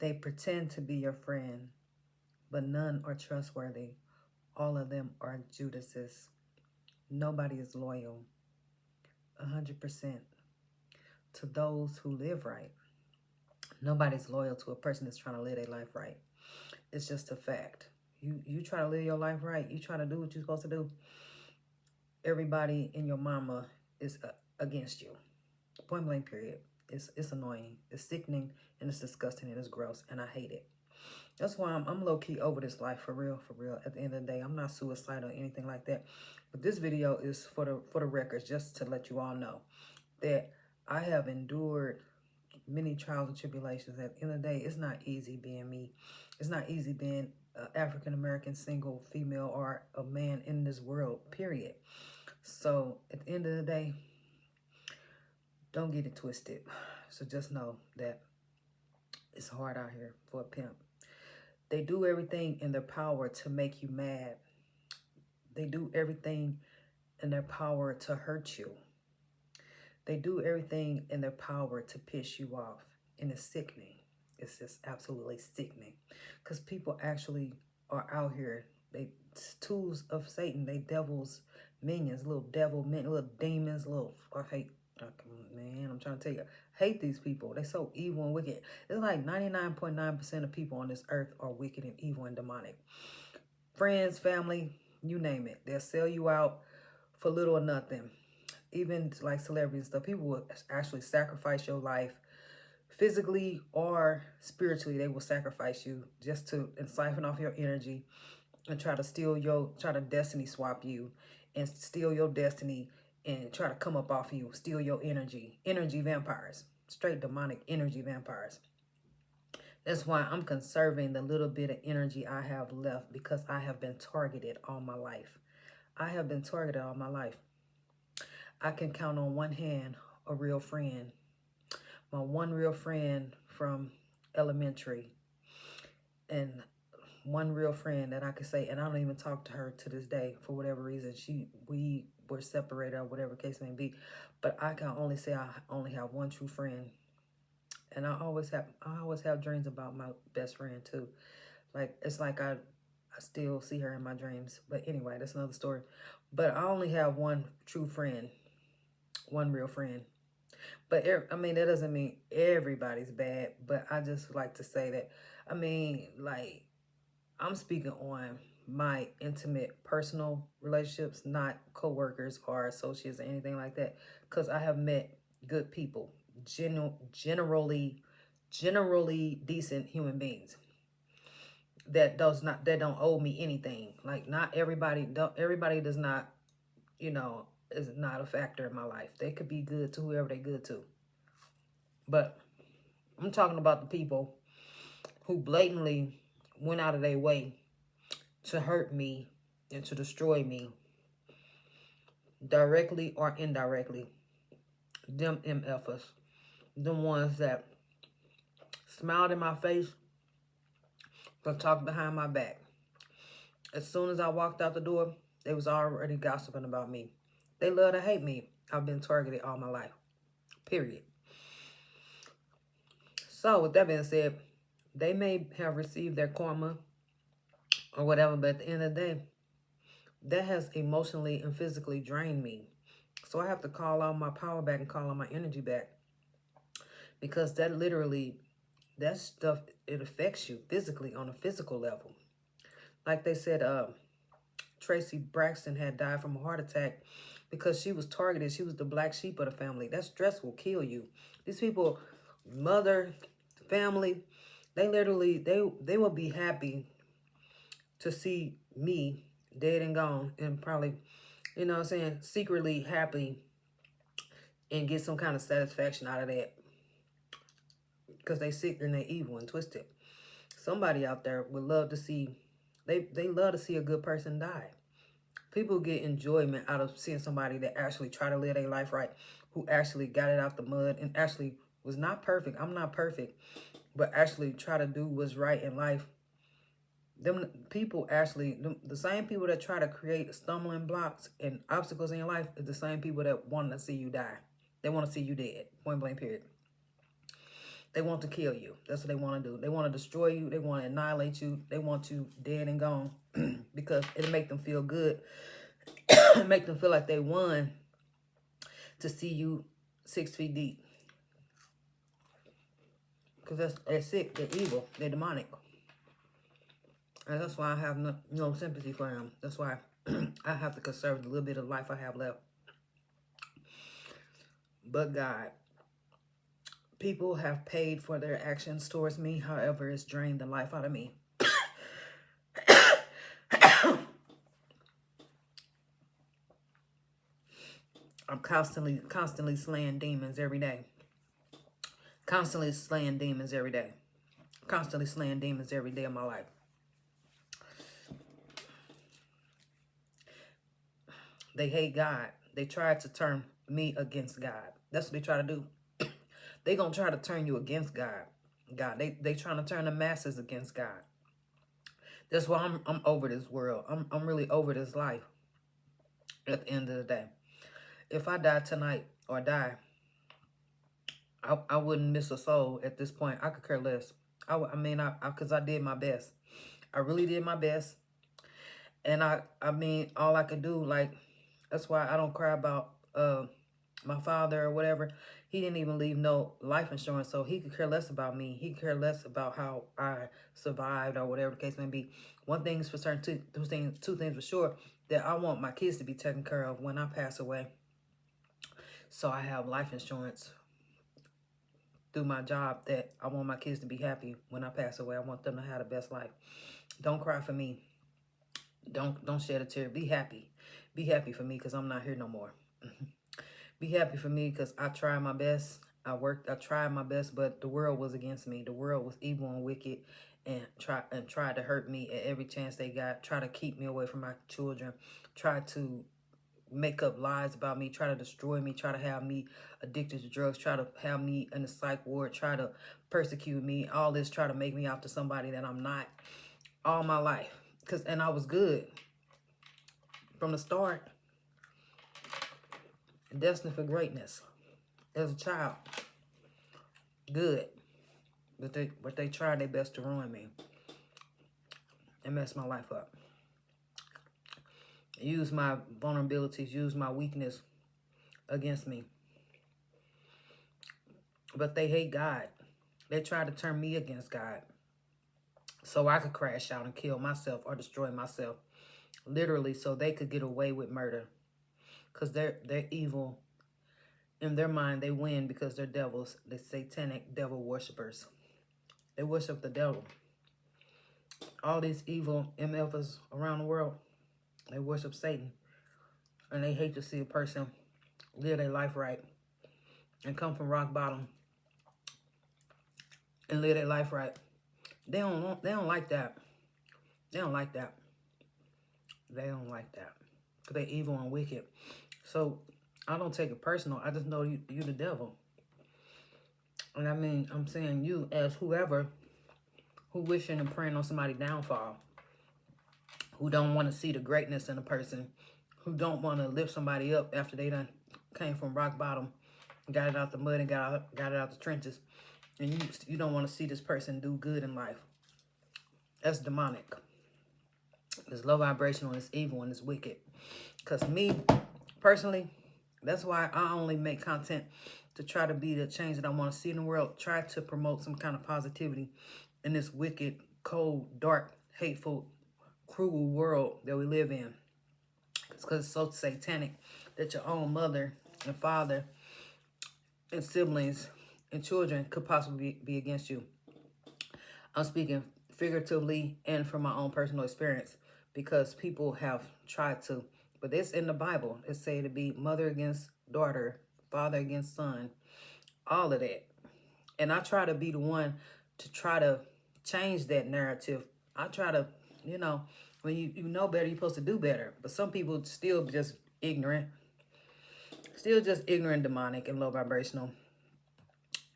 They pretend to be your friend, but none are trustworthy. All of them are Judases. Nobody is loyal 100% to those who live right. Nobody's loyal to a person that's trying to live their life right. It's just a fact. You try to live your life right. You try to do what you're supposed to do. Everybody in your mama is against you. Point blank period. It's annoying. It's sickening and it's disgusting and it's gross and I hate it. That's why I'm low key over this life for real, for real. At the end of the day, I'm not suicidal or anything like that. But this video is for the records, just to let you all know that I have endured many trials and tribulations. At the end of the day, it's not easy being me. It's not easy being an African-American single female or a man in this world, period. So at the end of the day, don't get it twisted. So just know that it's hard out here for a pimp. They do everything in their power to make you mad. They do everything in their power to hurt you. They do everything in their power to piss you off. And it's sickening. It's just absolutely sickening. Because people actually are out here. They tools of Satan. They devils, minions, little devil, little demons, little, I hate, man, I'm trying to tell you, I hate these people. They're so evil and wicked. It's like 99.9% of people on this earth are wicked and evil and demonic. Friends, family, you name it. They'll sell you out for little or nothing. Even like celebrities, the people will actually sacrifice your life physically or spiritually. They will sacrifice you just to siphon off your energy and try to destiny swap you and steal your destiny and try to come up off you, steal your energy. Energy vampires, straight demonic energy vampires. That's why I'm conserving the little bit of energy I have left, because I have been targeted all my life. I have been targeted all my life. I can count on one hand a real friend. My one real friend from elementary, and one real friend that I could say, and I don't even talk to her to this day for whatever reason. We were separated or whatever case may be, but I can only say I only have one true friend, and I always have dreams about my best friend too. Like it's like I still see her in my dreams. But anyway, that's another story. But I only have one true friend, one real friend. But I mean, that doesn't mean everybody's bad. But I just like to say that, I mean, like, I'm speaking on my intimate personal relationships, not co-workers or associates or anything like that. Because I have met good people, generally decent human beings that don't owe me anything. Like, not everybody, everybody does not, is not a factor in my life. They could be good to whoever they good to. But I'm talking about the people who blatantly went out of their way to hurt me and to destroy me, directly or indirectly. Them MFers. Them ones that smiled in my face but talked behind my back. As soon as I walked out the door, they was already gossiping about me. They love to hate me. I've been targeted all my life. Period. So with that being said, they may have received their karma or whatever, but at the end of the day, that has emotionally and physically drained me. So I have to call all my power back and call all my energy back, because that literally, that stuff, it affects you physically on a physical level. Like they said, Tracy Braxton had died from a heart attack because she was targeted. She was the black sheep of the family. That stress will kill you. These people, mother, family, they literally, they will be happy to see me dead and gone, and probably, you know what I'm saying, secretly happy and get some kind of satisfaction out of that, because they sick and they evil and twisted. Somebody out there would love to see, they love to see a good person die. People get enjoyment out of seeing somebody that actually try to live their life right, who actually got it out the mud and actually was not perfect. I'm not perfect, but actually try to do what's right in life. Them people actually, the same people that try to create stumbling blocks and obstacles in your life is the same people that want to see you die. They want to see you dead. Point blank period. They want to kill you. That's what they want to do. They want to destroy you. They want to annihilate you. They want you dead and gone because it'll make them feel good. Make them feel like they won to see you 6 feet deep. Because they're sick. They're evil. They're demonic. And that's why I have no sympathy for them. That's why I have to conserve the little bit of life I have left. But God, people have paid for their actions towards me. However, it's drained the life out of me. I'm constantly slaying demons every day. Constantly slaying demons every day. Constantly slaying demons every day of my life. They hate God. They try to turn me against God. That's what they try to do. They gonna try to turn you against God. They trying to turn the masses against God. That's why I'm over this world. I'm really over this life. At the end of the day, if I die tonight or die, I wouldn't miss a soul at this point. I could care less. Because I did my best. I really did my best. And I mean, all I could do, like, that's why I don't cry about my father or whatever. He didn't even leave no life insurance, so he could care less about me. He could care less about how I survived or whatever the case may be. One thing is for certain, two things for sure, that I want my kids to be taken care of when I pass away. So I have life insurance through my job that I want my kids to be happy when I pass away. I want them to have the best life. Don't cry for me. Don't shed a tear. Be happy. Be happy for me because I'm not here no more. Be happy for me because I tried my best. I tried my best, but the world was against me. The world was evil and wicked and tried to hurt me at every chance they got. Try to keep me away from my children. Try to make up lies about me. Try to destroy me. Try to have me addicted to drugs. Try to have me in the psych ward. Try to persecute me. All this, try to make me out to somebody that I'm not. All my life. And I was good from the start. Destined for greatness as a child. Good. But they tried their best to ruin me and mess my life up. Use my vulnerabilities, use my weakness against me. But they hate God. They try to turn me against God so I could crash out and kill myself or destroy myself. Literally, so they could get away with murder. Because they're evil. In their mind, they win because they're devils. They're satanic devil worshippers. They worship the devil. All these evil MFers around the world, they worship Satan. And they hate to see a person live their life right and come from rock bottom and live their life right. They don't like that. They don't like that. They don't like that. Because they're evil and wicked. So I don't take it personal. I just know you're the devil. And I mean, I'm saying you as whoever who wishing and praying on somebody's downfall, who don't want to see the greatness in a person, who don't want to lift somebody up after they done came from rock bottom, got it out the mud and got it out the trenches, and you don't want to see this person do good in life. That's demonic. It's low vibrational, it's evil, and it's wicked. Because me, personally, that's why I only make content to try to be the change that I want to see in the world. Try to promote some kind of positivity in this wicked, cold, dark, hateful, cruel world that we live in. Because it's so satanic that your own mother and father and siblings and children could possibly be against you. I'm speaking figuratively and from my own personal experience, because people have tried to, but it's in the Bible. It say to be mother against daughter, father against son, all of that. And I try to be the one to try to change that narrative. I try to, when you know better, you're supposed to do better. But some people still just ignorant. Still just ignorant, demonic, and low vibrational.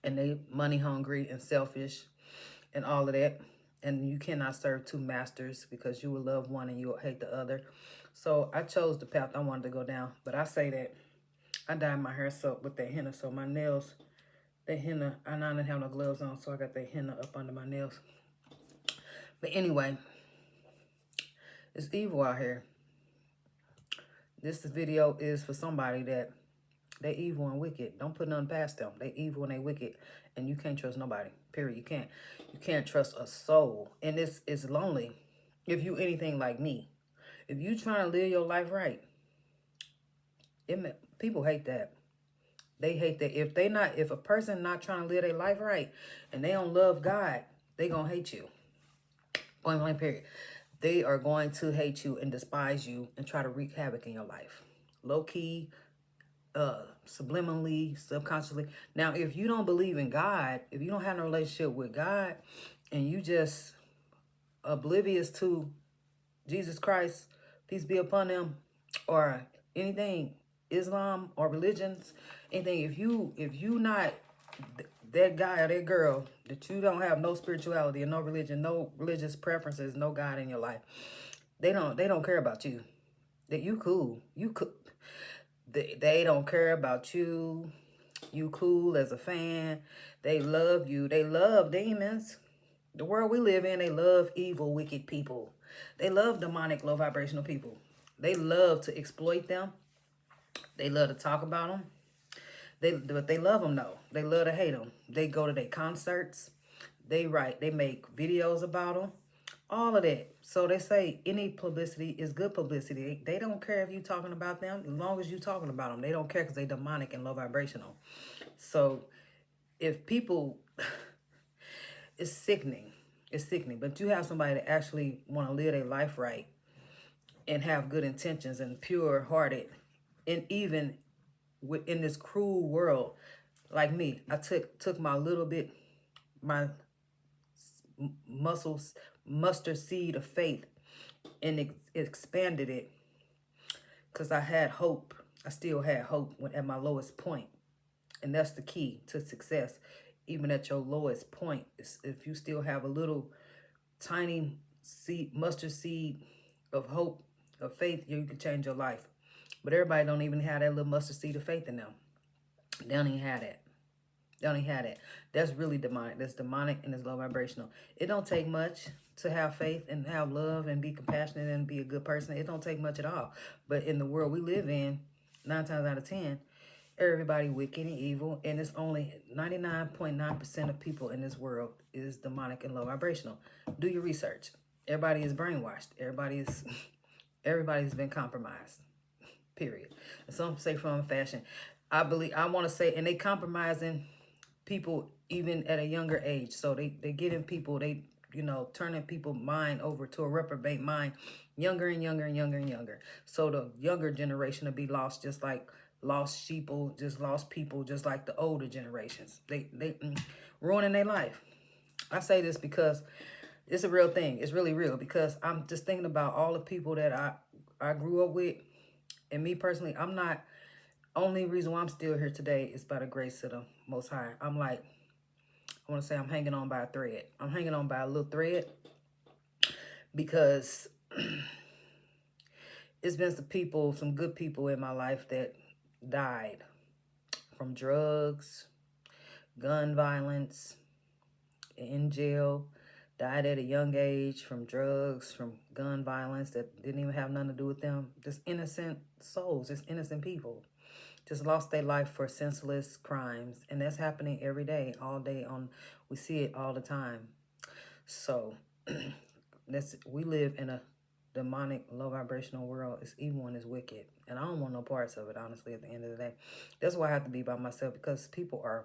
And they money hungry and selfish and all of that. And you cannot serve two masters, because you will love one and you will hate the other. So I chose the path I wanted to go down. But I say that I dyed my hair so with that henna, so my nails The henna. I didn't have no gloves on, so I got the henna up under my nails. But anyway, it's evil out here. This video is for somebody that they evil and wicked. Don't put nothing past them. They evil and they wicked. And you can't trust nobody. Period. You can't. You can't trust a soul. And this is lonely. If you anything like me. If you trying to live your life right, people hate that. They hate that. If a person not trying to live their life right and they don't love God, they gonna hate you. Point blank period. They are going to hate you and despise you and try to wreak havoc in your life. Low key, subliminally, subconsciously. Now, if you don't believe in God, if you don't have no relationship with God, and you just oblivious to Jesus Christ, peace be upon him, or anything, Islam or religions, anything, if you not that guy or that girl, that you don't have no spirituality and no religion, no religious preferences, no God in your life, they don't care about you. That you cool. You cool. They don't care about you. You cool as a fan. They love you. They love demons. The world we live in, they love evil, wicked people. They love demonic, low vibrational people. They love to exploit them. They love to talk about them. But they love them though. They love to hate them. They go to their concerts. They make videos about them. All of that. So they say any publicity is good publicity. They don't care if you talking about them, as long as you talking about them. They don't care because they demonic and low vibrational. So if people, it's sickening. It's sickening. But you have somebody that actually want to live their life right and have good intentions and pure-hearted, and even in this cruel world, like me, I took my mustard seed of faith and expanded it because I had hope. I still had hope at my lowest point. And that's the key to success. Even at your lowest point, if you still have a little tiny mustard seed of hope, of faith, you can change your life. But everybody don't even have that little mustard seed of faith in them. They don't even have that. They don't even have that. That's really demonic. That's demonic and it's low vibrational. It don't take much to have faith and have love and be compassionate and be a good person. It don't take much at all. But in the world we live in, 9 times out of 10, everybody wicked and evil. And it's only 99.9% of people in this world is demonic and low vibrational. Do your research. Everybody is brainwashed. Everybody's been compromised. Period. And some say from fashion. I want to say, and they compromising people even at a younger age. So they getting people, turning people's mind over to a reprobate mind younger and younger and younger and younger. So the younger generation will be lost, just like lost sheeple, just lost people, just like the older generations. They ruining their life. I say this because it's a real thing. It's really real because I'm just thinking about all the people that I grew up with. And me personally, I'm not, only reason why I'm still here today is by the grace of the Most High. I want to say I'm hanging on by a thread. I'm hanging on by a little thread because it's been some good people in my life that died from drugs, gun violence, in jail, died at a young age from drugs, from gun violence that didn't even have nothing to do with them. Just innocent souls, just innocent people. Just lost their life for senseless crimes. And that's happening every day, all day. We see it all the time. So we live in a demonic, low vibrational world. It's evil and it's wicked. And I don't want no parts of it, honestly, at the end of the day. That's why I have to be by myself, because people are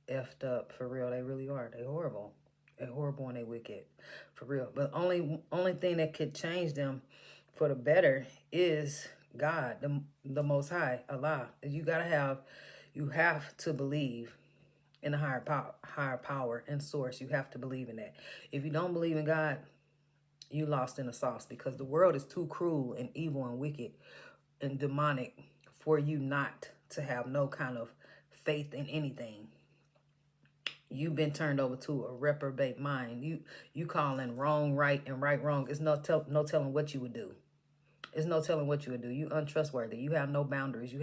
effed up, for real. They really are. They're horrible. They're horrible and they're wicked, for real. But only thing that could change them for the better is God, the Most High, Allah. You have to believe in a higher power and source. You have to believe in that. If you don't believe in God, you lost in the sauce, because the world is too cruel and evil and wicked and demonic for you not to have no kind of faith in anything. You've been turned over to a reprobate mind. You calling wrong right and right wrong. It's no telling what you would do. There's no telling what you would do. You untrustworthy. You have no boundaries.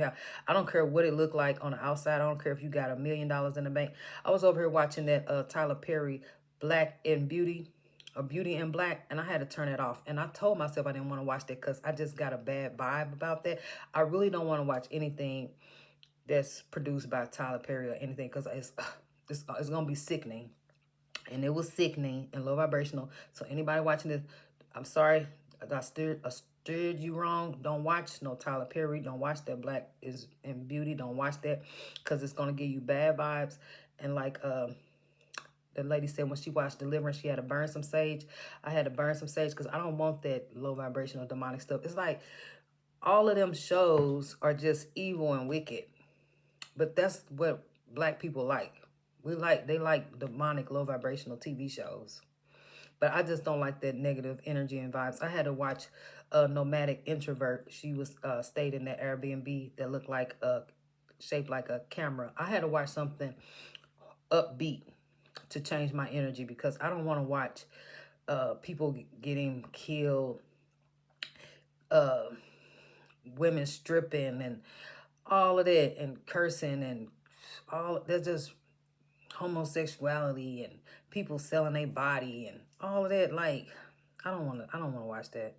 I don't care what it looked like on the outside. I don't care if you got $1 million in the bank. I was over here watching that Tyler Perry Black and Beauty or Beauty and Black, and I had to turn it off. And I told myself I didn't want to watch that because I just got a bad vibe about that. I really don't want to watch anything that's produced by Tyler Perry or anything because it's going to be sickening. And it was sickening and low vibrational. So anybody watching this, I'm sorry, I steered you wrong. Don't watch no Tyler Perry. Don't watch that Black is in Beauty. Don't watch that because it's going to give you bad vibes. And like the lady said when she watched Deliverance, she had to burn some sage. I had to burn some sage because I don't want that low vibrational demonic stuff. It's like all of them shows are just evil and wicked. But that's what Black people like. They like demonic low vibrational TV shows. But I just don't like that negative energy and vibes. I had to watch a nomadic introvert. She was stayed in that Airbnb that looked like shaped like a camera. I had to watch something upbeat to change my energy because I don't want to watch people getting killed, women stripping and all of that and cursing and all. There's just homosexuality and people selling their body and all of that. Like, I don't want to watch that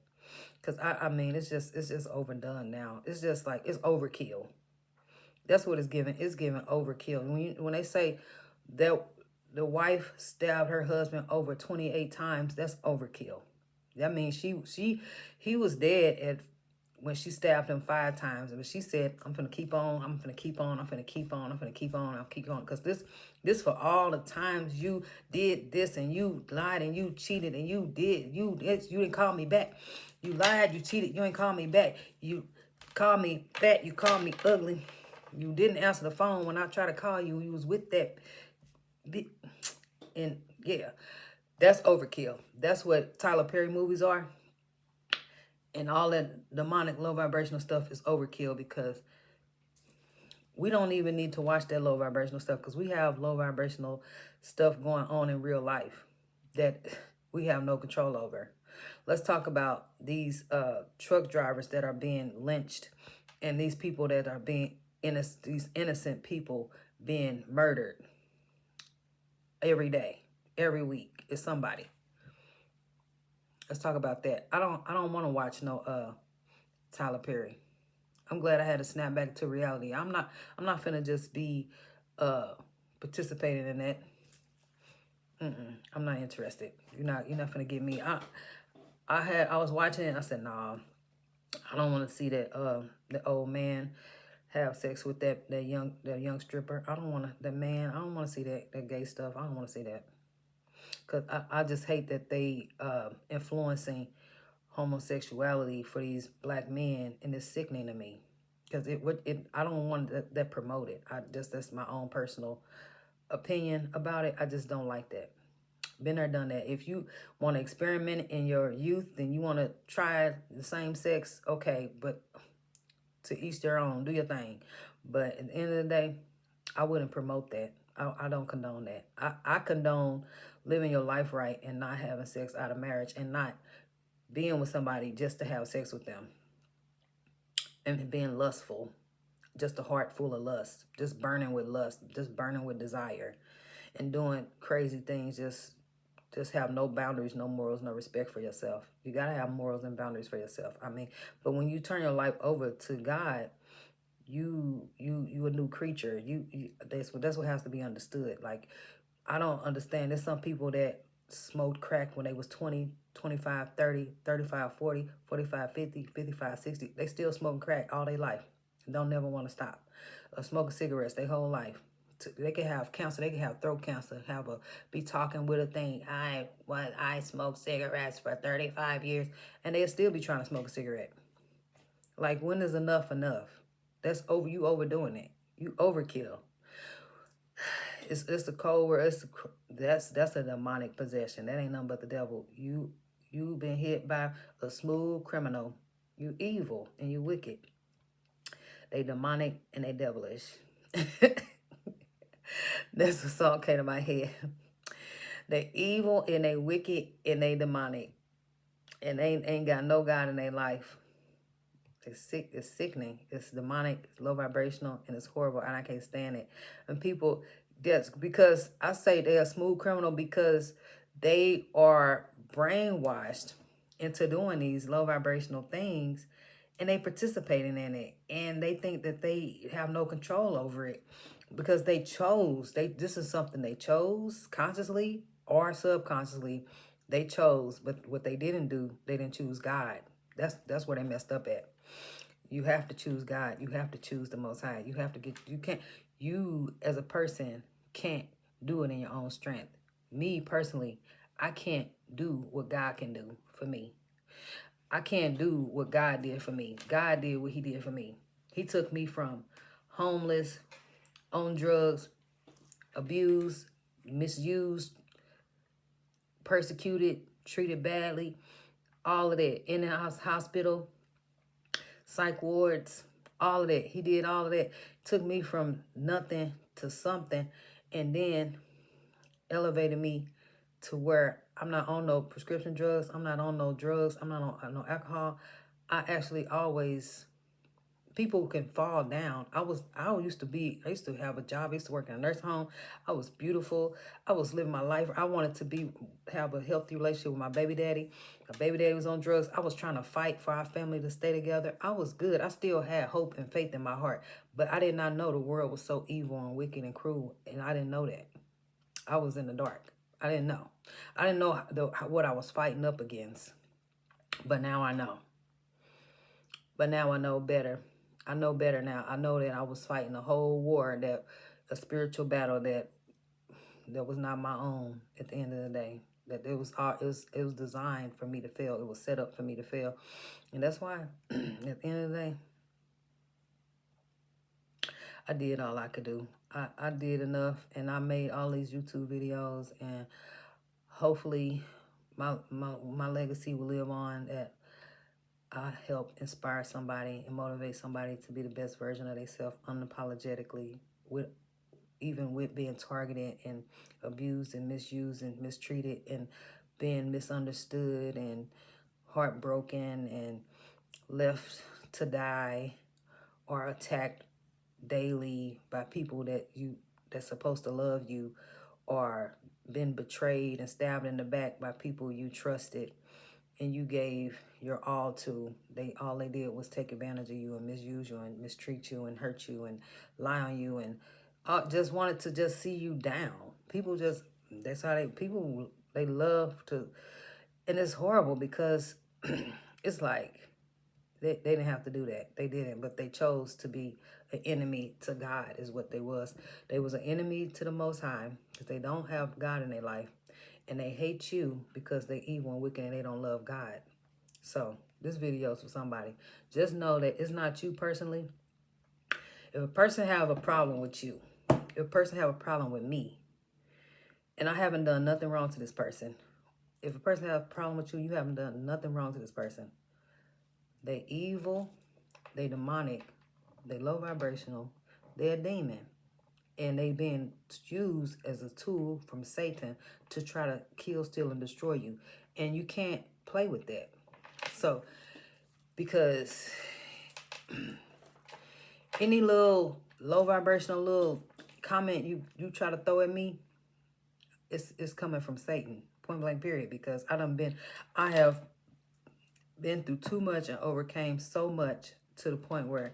because I mean it's just overdone now. It's just like it's overkill. That's what it's giving. It's giving overkill. When they say that the wife stabbed her husband over 28 times, that's overkill. That means he was dead at when she stabbed him 5 times. But she said, I'm going to keep on, I'm going to keep on, I'm going to keep on, I'm going to keep on, I'll keep on. Because this for all the times you did this and you lied and you cheated and you didn't call me back. You lied, you cheated, you ain't call me back. You called me fat, you called me ugly. You didn't answer the phone when I tried to call you. You was with that. And yeah, that's overkill. That's what Tyler Perry movies are. And all that demonic low vibrational stuff is overkill because we don't even need to watch that low vibrational stuff because we have low vibrational stuff going on in real life that we have no control over. Let's talk about these truck drivers that are being lynched and these people that are being these innocent people being murdered every day, every week. It's somebody. Let's talk about that. I don't want to watch no Tyler Perry. I'm glad I had to snap back to reality. I'm not finna just be participating in that. I'm not interested. You're not finna get me. I was watching it and I said, nah, I don't want to see that the old man have sex with that young stripper. I don't want to see that gay stuff. I don't want to see that. Because I just hate that they influencing homosexuality for these Black men, and it's sickening to me. Because I don't want that promoted. That's my own personal opinion about it. I just don't like that. Been there, done that. If you want to experiment in your youth and you want to try the same sex, okay, but to each their own. Do your thing. But at the end of the day, I wouldn't promote that. I don't condone that. I condone living your life right and not having sex out of marriage and not being with somebody just to have sex with them and being lustful, just a heart full of lust, just burning with lust, just burning with desire and doing crazy things. Just have no boundaries, no morals, no respect for yourself. You got to have morals and boundaries for yourself. I mean, but when you turn your life over to God, you a new creature. That's what has to be understood. Like, I don't understand. There's some people that smoked crack when they was 20, 25, 30, 35, 40, 45, 50, 55, 60. They still smoking crack all their life. Don't never want to stop. Smoking cigarettes their whole life. They can have cancer. They can have throat cancer. Be talking with a thing. I smoked cigarettes for 35 years, and they'll still be trying to smoke a cigarette. Like, when is enough enough? That's over. You overdoing it. You overkill. It's a code word. That's a demonic possession. That ain't nothing but the devil. You've been hit by a smooth criminal. You evil and you wicked. They demonic and they devilish. That's what song came to my head. They evil and they wicked and they demonic. And they ain't got no God in their life. It's sick. It's sickening. It's demonic. It's low vibrational, and it's horrible. And I can't stand it. And people, that's because I say they're a smooth criminal because they are brainwashed into doing these low vibrational things, and they participating in it, and they think that they have no control over it because they chose. This is something they chose consciously or subconsciously. They chose, but what they didn't do, they didn't choose God. That's where they messed up at. You have to choose God. You have to choose the Most High. You have to get, you as a person can't do it in your own strength. Me personally, I can't do what God can do for me. I can't do what God did for me. God did what he did for me. He took me from homeless, on drugs, abused, misused, persecuted, treated badly, all of that, in the hospital, psych wards, all of that. He did all of that. Took me from nothing to something, and then elevated me to where I'm not on no prescription drugs. I'm not on no drugs. I'm not on no alcohol. I actually always, people can fall down. I used to have a job. I used to work in a nursing home. I was beautiful. I was living my life. I wanted to have a healthy relationship with my baby daddy. My baby daddy was on drugs. I was trying to fight for our family to stay together. I was good. I still had hope and faith in my heart. But I did not know the world was so evil and wicked and cruel. And I didn't know that. I was in the dark. I didn't know. I didn't know what I was fighting up against. But now I know. But now I know better. I know better now. I know that I was fighting a whole war, a spiritual battle that was not my own at the end of the day. That it was designed for me to fail. It was set up for me to fail. And that's why at the end of the day, I did all I could do. I did enough, and I made all these YouTube videos, and hopefully my legacy will live on, that I help inspire somebody and motivate somebody to be the best version of themselves unapologetically, even with being targeted and abused and misused and mistreated and being misunderstood and heartbroken and left to die or attacked daily by people that's supposed to love you, or been betrayed and stabbed in the back by people you trusted and you gave your all to. All they did was take advantage of you and misuse you and mistreat you and hurt you and lie on you and just wanted to just see you down. People that's how they love to, and it's horrible because it's like they didn't have to do that. They didn't, but they chose to be an enemy to God is what they was. They was an enemy to the Most High because they don't have God in their life. And they hate you because they evil and wicked and they don't love God. So this video is for somebody. Just know that it's not you personally. If a person have a problem with you, if a person have a problem with me, and I haven't done nothing wrong to this person. If a person have a problem with you, you haven't done nothing wrong to this person. They evil, they demonic, they low vibrational, they're a demon. And they being used as a tool from Satan to try to kill, steal, and destroy you. And you can't play with that. So, because any little low vibrational little comment you try to throw at me, it's coming from Satan. Point blank period. Because I have been through too much and overcame so much to the point where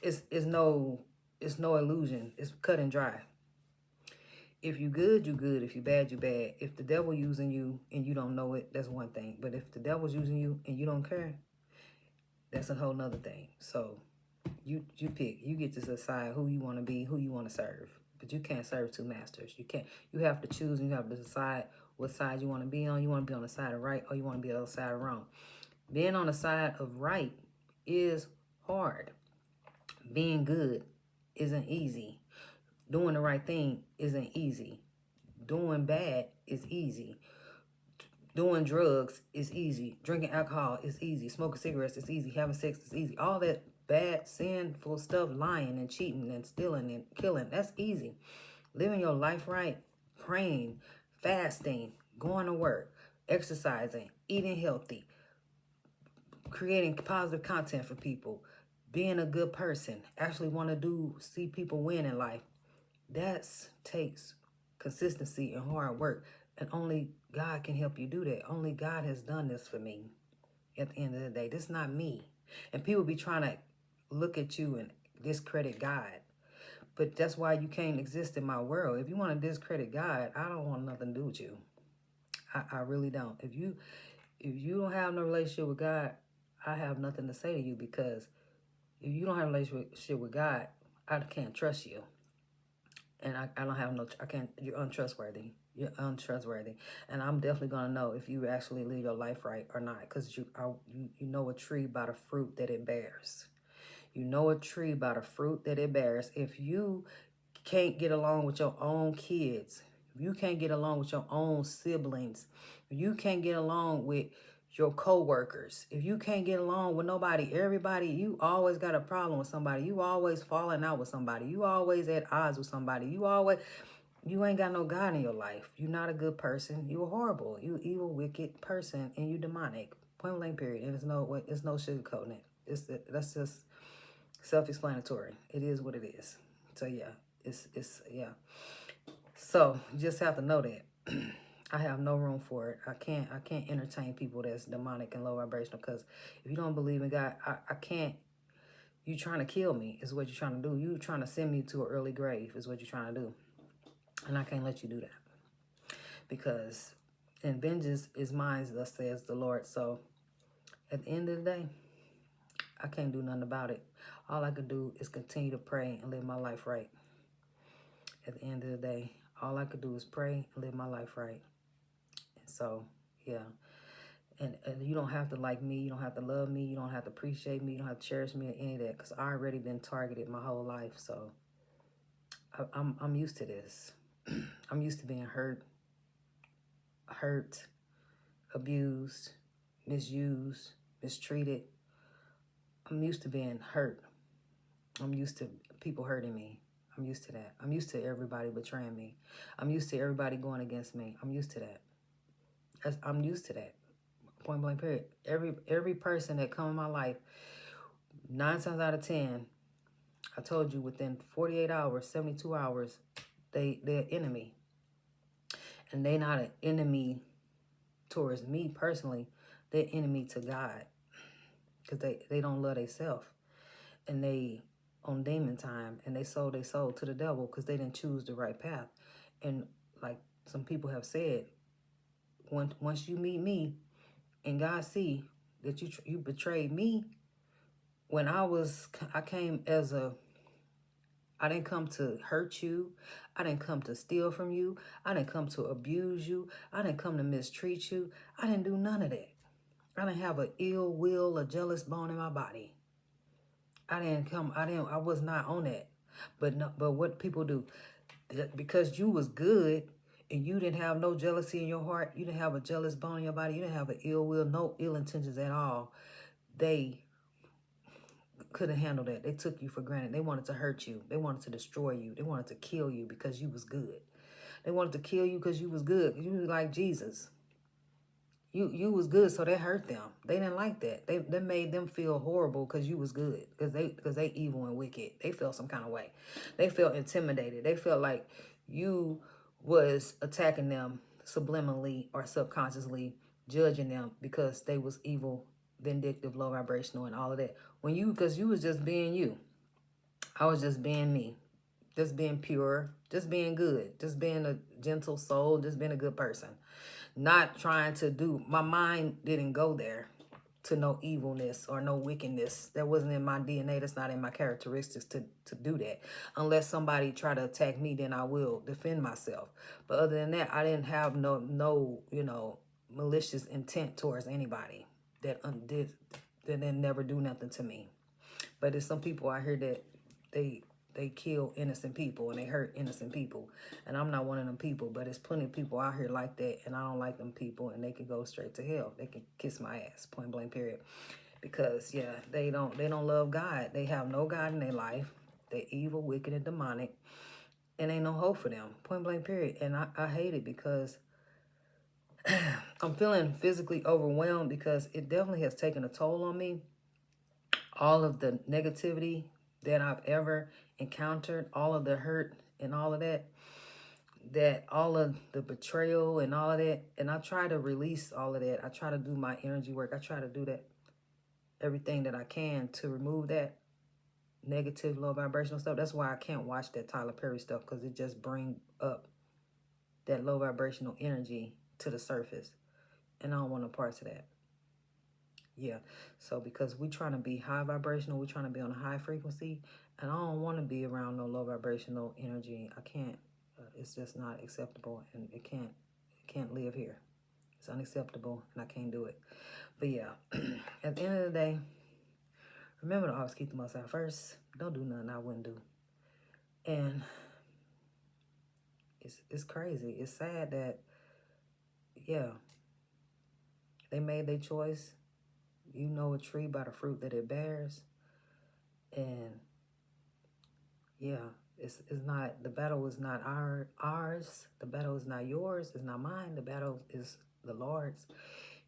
it's no illusion. It's cut and dry. If you good, you good. If you bad, you bad. If the devil using you and you don't know it, that's one thing. But if the devil's using you and you don't care, that's a whole nother thing. So you pick. You get to decide who you want to be, who you want to serve. But you can't serve two masters. You can't. You have to choose and you have to decide what side you want to be on. You want to be on the side of right or you want to be on the side of wrong. Being on the side of right is hard. Being good isn't easy. Doing the right thing isn't easy. Doing bad is easy. Doing drugs is easy. Drinking alcohol is easy. Smoking cigarettes is easy. Having sex is easy. All that bad, sinful stuff, lying and cheating and stealing and killing, that's easy. Living your life right, praying, fasting, going to work, exercising, eating healthy, creating positive content for people, being a good person, actually want to see people win in life. That takes consistency and hard work. And only God can help you do that. Only God has done this for me at the end of the day. This is not me. And people be trying to look at you and discredit God. But that's why you can't exist in my world. If you want to discredit God, I don't want nothing to do with you. I really don't. If you don't have no relationship with God, I have nothing to say to you, because if you don't have a relationship with God, I can't trust you. And I don't have no, I can't, you're untrustworthy. You're untrustworthy. And I'm definitely going to know if you actually live your life right or not, because you know a tree by the fruit that it bears. You know a tree by the fruit that it bears. If you can't get along with your own kids, if you can't get along with your own siblings, if you can't get along with your co-workers, if you can't get along with nobody, everybody, you always got a problem with somebody. You always falling out with somebody. You always at odds with somebody. You ain't got no God in your life. You're not a good person. You're horrible. You evil, wicked person, and you demonic. Point blank, period. And it's no sugarcoating it. That's just self-explanatory. It is what it is. So yeah, yeah. So you just have to know that. I have no room for it. I can't entertain people that's demonic and low vibrational, because if you don't believe in God, I can't. You trying to kill me is what you're trying to do. You trying to send me to an early grave is what you're trying to do. And I can't let you do that, because and vengeance is mine, thus says the Lord. So at the end of the day, I can't do nothing about it. All I can do is continue to pray and live my life right. At the end of the day, all I could do is pray and live my life right. And so, yeah. And you don't have to like me. You don't have to love me. You don't have to appreciate me. You don't have to cherish me or any of that, because I already been targeted my whole life. So I'm used to this. I'm used to being hurt, abused, misused, mistreated. I'm used to being hurt. I'm used to people hurting me. I'm used to that. I'm used to everybody betraying me. I'm used to everybody going against me. I'm used to that. I'm used to that. Point blank, period. Every person that come in my life, 9 times out of 10, I told you, within 48 hours, 72 hours, they're enemy. And they not an enemy towards me personally. They're enemy to God, because they don't love themselves. And they on demon time, and they sold their soul to the devil because they didn't choose the right path. And like some people have said, once you meet me and God see that you betrayed me, when I came as I didn't come to hurt you. I didn't come to steal from you. I didn't come to abuse you. I didn't come to mistreat you. I didn't do none of that. I didn't have an ill will, a jealous bone in my body. I was not on that. But what people do, because you was good and you didn't have no jealousy in your heart, you didn't have a jealous bone in your body, you didn't have an ill will, no ill intentions at all, they couldn't handle that. They took you for granted. They wanted to hurt you. They wanted to destroy you. They wanted to kill you because you was good. They wanted to kill you because you was good. You was like Jesus. You was good, so that hurt them. They didn't like that. They made them feel horrible because you was good, because they evil and wicked. They felt some kind of way. They felt intimidated. They felt like you was attacking them subliminally or subconsciously, judging them because they was evil, vindictive, low vibrational, and all of that. Because you was just being you. I was just being me, just being pure, just being good, just being a gentle soul, just being a good person. Not trying to do, my mind didn't go there to no evilness or no wickedness. That wasn't in my DNA. That's not in my characteristics to do that. Unless somebody try to attack me, then I will defend myself. But other than that, I didn't have no malicious intent towards anybody that didn't never do nothing to me. But there's some people out here that they kill innocent people and they hurt innocent people. And I'm not one of them people, but there's plenty of people out here like that, and I don't like them people, and they can go straight to hell. They can kiss my ass, point blank, period. Because, yeah, they don't love God. They have no God in their life. They're evil, wicked, and demonic. And ain't no hope for them, point blank, period. And I hate it, because I'm feeling physically overwhelmed because it definitely has taken a toll on me. All of the negativity that I've ever encountered, all of the hurt and all of that, all of the betrayal and all of that. And I try to release all of that. I try to do my energy work. I try to do that, everything that I can to remove that negative, low vibrational stuff. That's why I can't watch that Tyler Perry stuff, because it just brings up that low vibrational energy to the surface. And I don't want no parts of that. Yeah. So because we trying to be high vibrational, we trying to be on a high frequency, and I don't want to be around no low vibrational energy. I can't. It's just not acceptable, and it can't live here. It's unacceptable, and I can't do it. But yeah, at the end of the day, remember to always keep the Most High first. Don't do nothing I wouldn't do. And it's crazy. It's sad that, yeah, they made their choice. You know a tree by the fruit that it bears. And yeah, it's not, the battle is not ours. The battle is not yours. It's not mine. The battle is the Lord's.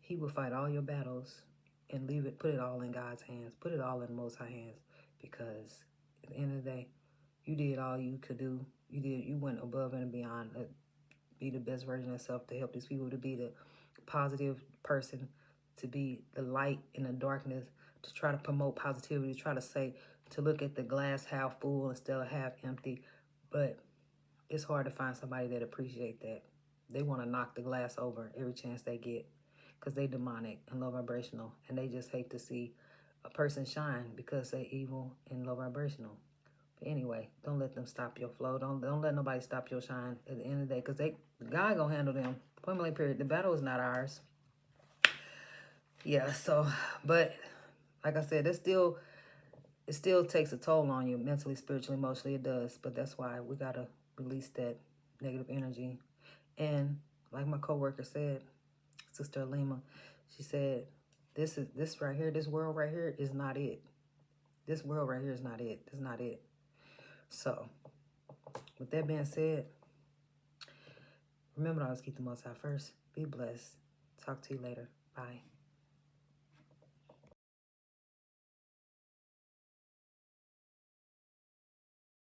He will fight all your battles and leave it, put it all in God's hands. Put it all in the Most High hands, because at the end of the day, you did all you could do. You went above and beyond, be the best version of yourself, to help these people, to be the positive person, to be the light in the darkness, to try to promote positivity, try to say, to look at the glass half full instead of half empty. But it's hard to find somebody that appreciate that. They want to knock the glass over every chance they get, because they demonic and low vibrational, and they just hate to see a person shine because they evil and low vibrational. But anyway, don't let them stop your flow. Don't let nobody stop your shine at the end of the day, because God gonna handle them. Point blank period. The battle is not ours. Yeah. So, but like I said, it still takes a toll on you mentally, spiritually, emotionally. It does. But that's why we gotta release that negative energy. And like my coworker said, Sister Alima, she said, this right here, this world right here is not it. This world right here is not it. It's not it. So, with that being said, remember to always keep the Most High first. Be blessed. Talk to you later. Bye.